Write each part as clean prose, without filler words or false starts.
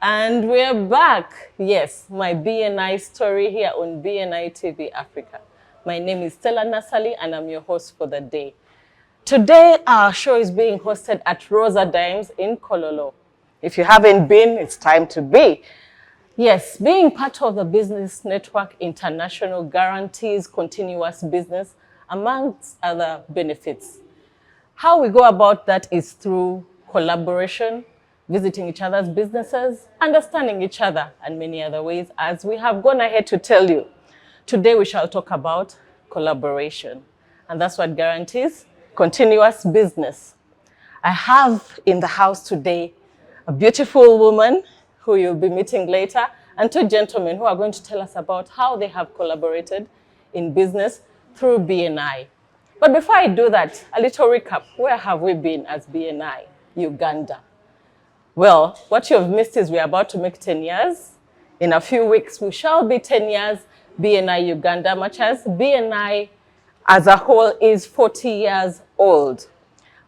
And we're back. Yes, my BNI story here on BNI TV Africa. My name is Stella Nassali and I'm your host for the day. Today, our show is being hosted at Rosa Dimes in Kololo. If you haven't been, it's time to be. Yes, being part of the Business Network International guarantees continuous business amongst other benefits. How we go about that is through collaboration, visiting each other's businesses, understanding each other, and many other ways, as we have gone ahead to tell you. Today we shall talk about collaboration, and that's what guarantees continuous business. I have in the house today a beautiful woman who you'll be meeting later, and two gentlemen who are going to tell us about how they have collaborated in business through BNI. But before I do that, a little recap. Where have we been as BNI? Uganda. Well, what you've missed is we're about to make 10 years. In a few weeks, we shall be 10 years BNI Uganda, much as BNI as a whole is 40 years old.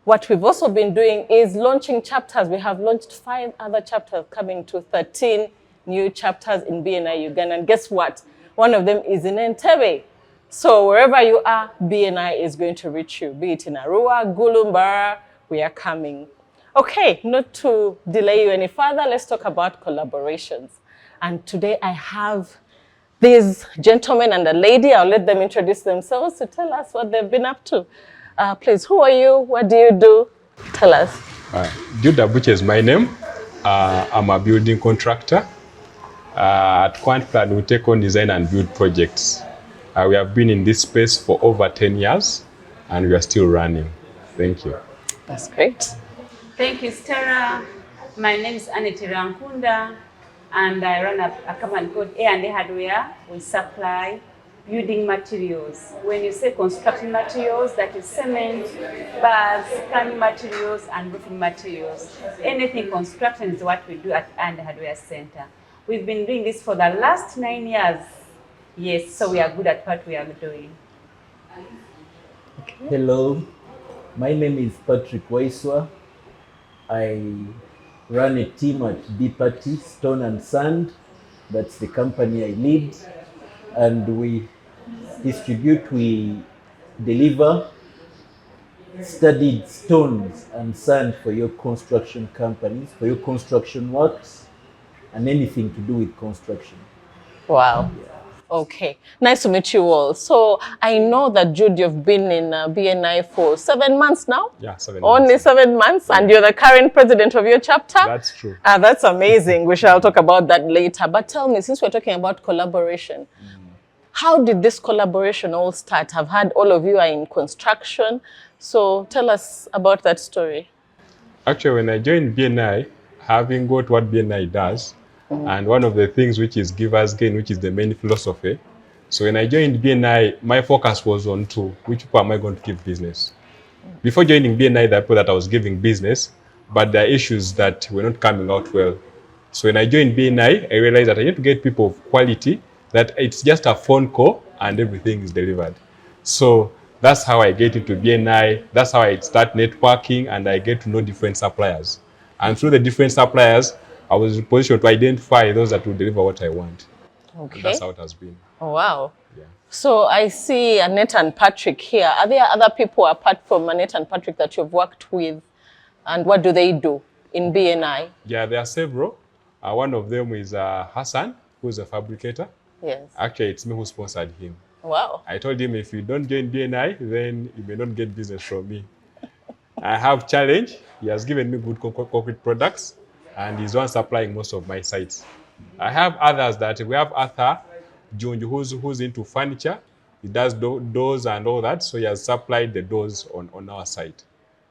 What we've also been doing is launching chapters. We have launched 5 other chapters, coming to 13 new chapters in BNI Uganda. And guess what? One of them is in Entebbe. So wherever you are, BNI is going to reach you, be it in Arua, Gulumbara, we are coming. Okay, not to delay you any further, let's talk about collaborations. And today I have these gentlemen and a lady. I'll let them introduce themselves to tell us what they've been up to. Please, who are you? What do you do? Tell us. Jude Abuche is my name. I'm a building contractor. At Quantplan, we take on design and build projects. We have been in this space for over 10 years, and we are still running. Thank you. That's great. Thank you, Stella. My name is Anita Rankunda, and I run a company called A&A Hardware. We supply building materials. When you say construction materials, that is cement, bars, plumbing materials, and roofing materials. Anything construction is what we do at A&A Hardware Center. We've been doing this for the last 9 years. Yes, so we are good at what we are doing. Hello, my name is Patrick Waiswa. I run a team at B-Party Stone and Sand. That's the company I lead. And we distribute, we deliver studied stones and sand for your construction companies, for your construction works, and anything to do with construction. Wow. Yeah. Okay, nice to meet you all. So I know that Jude, you've been in BNI for 7 months now? Yeah, 7 months. Only 7 months, and you're the current president of your chapter? That's true. That's amazing. We shall talk about that later. But tell me, since we're talking about collaboration, how did this collaboration all start? I've heard all of you are in construction, so tell us about that story. Actually, when I joined BNI, having got what BNI does, and one of the things which is give us gain, which is the main philosophy. So when I joined BNI, my focus was on which people am I going to give business. Before joining BNI, the people that I was giving business, but there are issues that were not coming out well. So when I joined BNI, I realized that I need to get people of quality, that it's just a phone call and everything is delivered. So that's how I get into BNI. That's how I start networking and I get to know different suppliers. And through the different suppliers, I was in a position to identify those that will deliver what I want. Okay. And that's how it has been. Oh, wow. Yeah. So I see Annette and Patrick here. Are there other people apart from Annette and Patrick that you've worked with? And what do they do in BNI? Yeah, there are several. One of them is Hassan, who's a fabricator. Yes. Actually, it's me who sponsored him. Wow. I told him, if you don't join BNI, then you may not get business from me. I have Challenge. He has given me good concrete products, and he's one supplying most of my sites. I have others that we have Arthur Junju, who's into furniture. He does doors and all that, so he has supplied the doors on our site.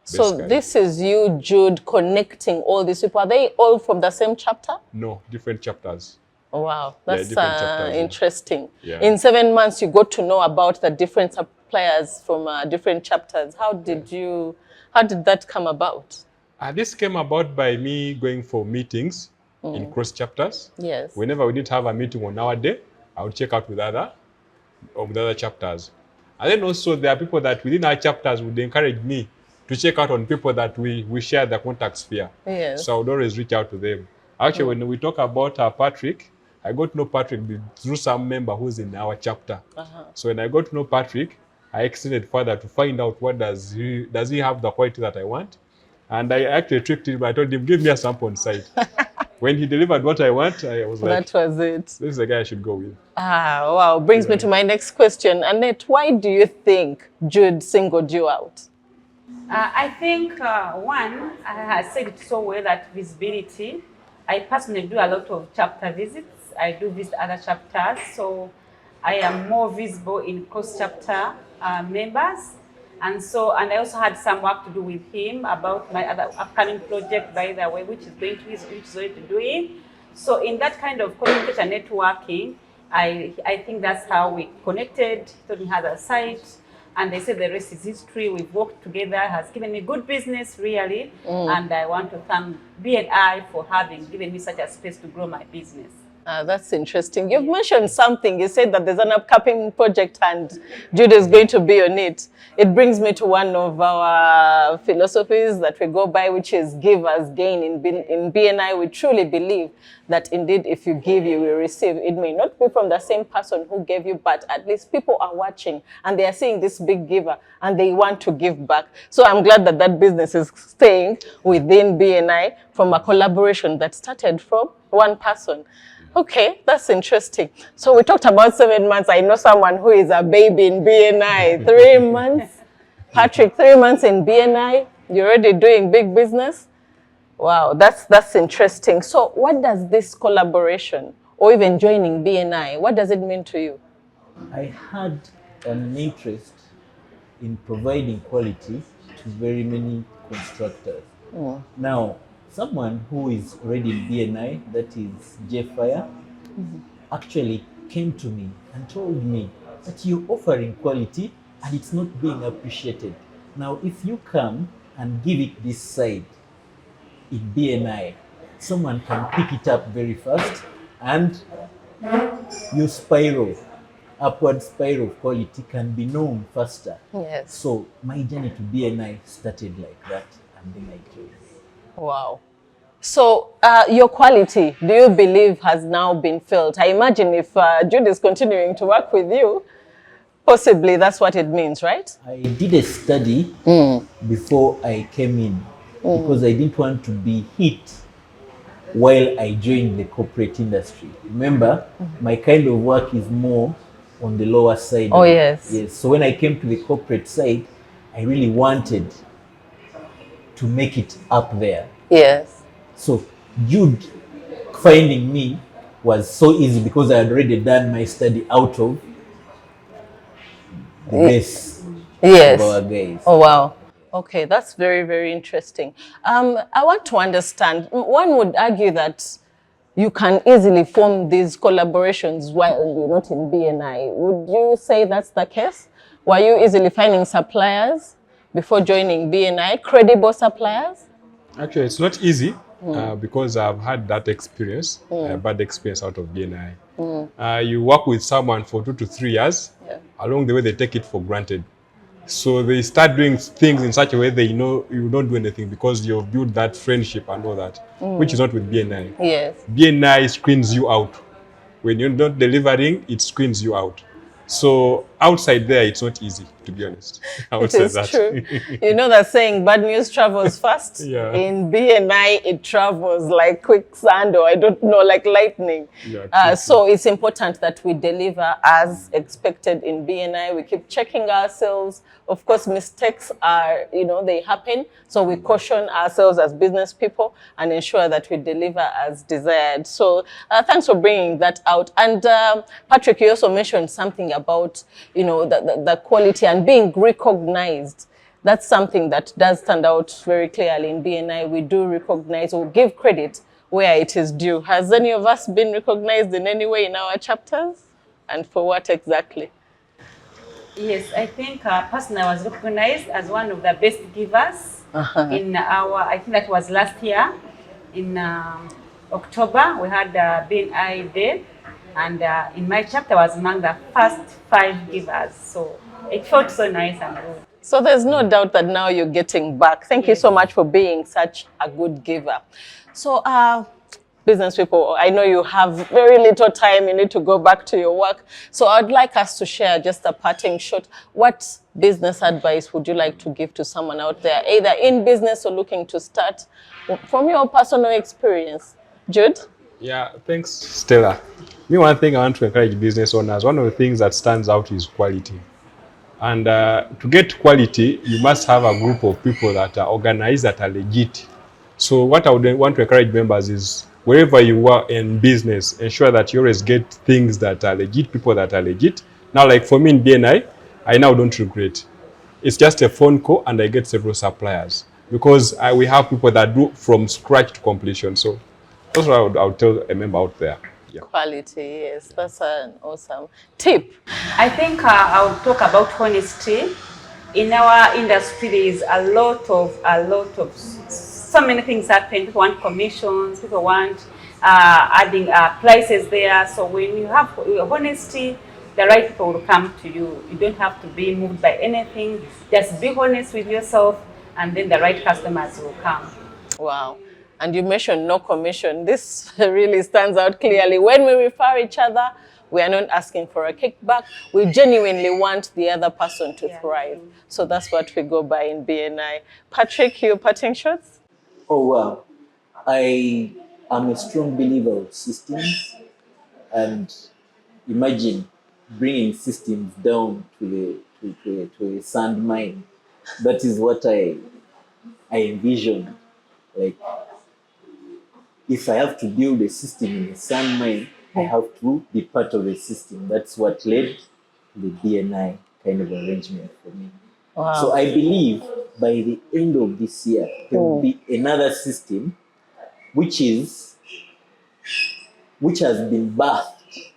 So basically. This is you, Jude, connecting all these people. Are they all from the same chapter? No, different chapters. Oh, wow, that's chapters, interesting. Yeah. In 7 months, you got to know about the different suppliers from different chapters. How did that come about? This came about by me going for meetings in cross chapters. Yes. Whenever we didn't have a meeting on our day, I would check out with other chapters. And then also there are people that within our chapters would encourage me to check out on people that we share the contacts via. Yes. So I would always reach out to them. Actually, when we talk about Patrick, I got to know Patrick through some member who's in our chapter. So when I got to know Patrick, I extended further to find out what does he have the quality that I want. And I actually tricked him. I told him, give me a sample on site. When he delivered what I want, I was like, That was it. this is the guy I should go with. Ah, wow. Brings me to my next question. Annette, why do you think Jude singled you out? I think, one, I said it so well that visibility. I personally do a lot of chapter visits. I do visit other chapters, so I am more visible in cross-chapter members. And I also had some work to do with him about my other upcoming project, by the way, which is going to do it. So in that kind of communication networking, I think that's how we connected. He told me he has a site, and they said the rest is history. We've worked together, has given me good business, really. And I want to thank BNI for having given me such a space to grow my business. That's interesting. You've mentioned something. You said that there's an upcoming project and Jude is going to be on it. It brings me to one of our philosophies that we go by, which is give as gain. In BNI, we truly believe that indeed if you give, you will receive. It may not be from the same person who gave you, but at least people are watching and they are seeing this big giver and they want to give back. So I'm glad that that business is staying within BNI from a collaboration that started from one person. Okay, that's interesting. So we talked about 7 months. I know someone who is a baby in BNI. 3 months. Patrick, 3 months in BNI. You're already doing big business. Wow, that's interesting. So what does this collaboration or even joining BNI, what does it mean to you? I had an interest in providing quality to very many constructors. Now, someone who is already in BNI, that is Jeffire, actually came to me and told me that you're offering quality and it's not being appreciated. Now, if you come and give it this side in BNI, someone can pick it up very fast and your upward spiral of quality can be known faster. Yes. So my journey to BNI started like that, and then I joined. Wow. So your quality, do you believe has now been felt? I imagine if Jude is continuing to work with you, possibly that's what it means, right? I did a study before I came in because I didn't want to be hit while I joined the corporate industry. Remember, my kind of work is more on the lower side. Oh, yes. Yes. So when I came to the corporate side, I really wanted to make it up there. Yes. So Jude finding me was so easy because I had already done my study out of the base Yes. of our guys. Oh, wow. Okay, that's very, very interesting. I want to understand, one would argue that you can easily form these collaborations while you're not in BNI. Would you say that's the case? Were you easily finding suppliers before joining BNI, credible suppliers? Actually, it's not easy because I've had that experience, bad experience out of BNI. You work with someone for 2 to 3 years. Along the way, they take it for granted. So they start doing things in such a way they know you don't do anything because you've built that friendship and all that, which is not with BNI. Yes. BNI screens you out. When you're not delivering, it screens you out. So outside there, it's not easy, to be honest. I would It say is that. true. You know that saying, bad news travels fast? Yeah. In BNI, it travels like quicksand or I don't know, like lightning. Yeah, so it's important that we deliver as expected in BNI. We keep checking ourselves. Of course, mistakes are, they happen. So we caution ourselves as business people and ensure that we deliver as desired. So thanks for bringing that out. And Patrick, you also mentioned something about, the quality and being recognized. That's something that does stand out very clearly in BNI. We do recognize or give credit where it is due. Has any of us been recognized in any way in our chapters? And for what exactly? Yes, I think personally I was recognized as one of the best givers in I think that was last year. In October, we had BNI Day. And in my chapter, I was among the first 5 givers. So it felt so nice and good. So there's no doubt that now you're getting back. Thank you so much for being such a good giver. So business people, I know you have very little time, you need to go back to your work. So I'd like us to share just a parting shot. What business advice would you like to give to someone out there, either in business or looking to start, from your personal experience? Jude? Yeah, thanks, Stella. Me, one thing I want to encourage business owners, one of the things that stands out is quality. And to get quality, you must have a group of people that are organized, that are legit. So what I would want to encourage members is, wherever you are in business, ensure that you always get things that are legit, people that are legit. Now, like for me in BNI, I now don't regret. It's just a phone call and I get several suppliers, because we have people that do from scratch to completion. So that's what I would tell a member out there. Yeah. Quality, yes, that's an awesome tip. I think I'll talk about honesty. In our industry, there is a lot of, so many things happen. People want commissions, people want adding prices there. So when you have honesty, the right people will come to you. You don't have to be moved by anything. Just be honest with yourself, and then the right customers will come. Wow. And you mentioned no commission. This really stands out clearly. When we refer each other, we are not asking for a kickback. We genuinely want the other person to thrive. So that's what we go by in BNI. Patrick, your parting shots? Oh, wow. I am a strong believer of systems, and imagine bringing systems down to a sand mine. That is what I envision. Like, if I have to build a system in a sand mine, I have to be part of the system. That's what led to the BNI kind of arrangement for me. Wow. So I believe by the end of this year, there will be another system which has been birthed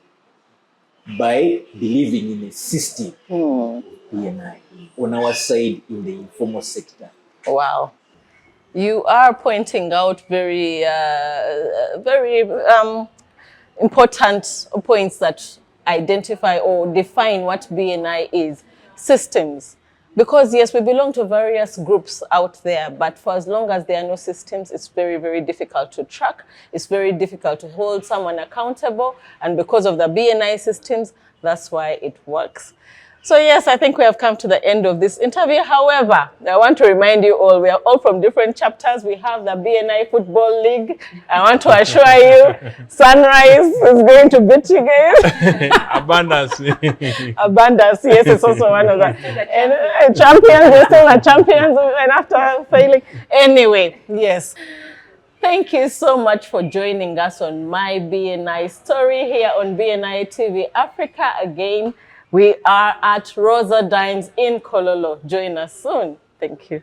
by believing in a system of BNI on our side in the informal sector. Wow. You are pointing out very important points that identify or define what BNI is. Systems. Because yes, we belong to various groups out there, but for as long as there are no systems, it's very, very difficult to track. It's very difficult to hold someone accountable. And because of the BNI systems, that's why it works. So yes, I think we have come to the end of this interview. However, I want to remind you all, we are all from different chapters. We have the BNI Football League. I want to assure you, Sunrise is going to beat you guys. Abundance. Abundance, yes, it's also one of the champions. They're still the champions, and after failing. Anyway, yes. Thank you so much for joining us on My BNI Story here on BNI TV Africa. Again, we are at Rosa Dimes in Kololo. Join us soon. Thank you.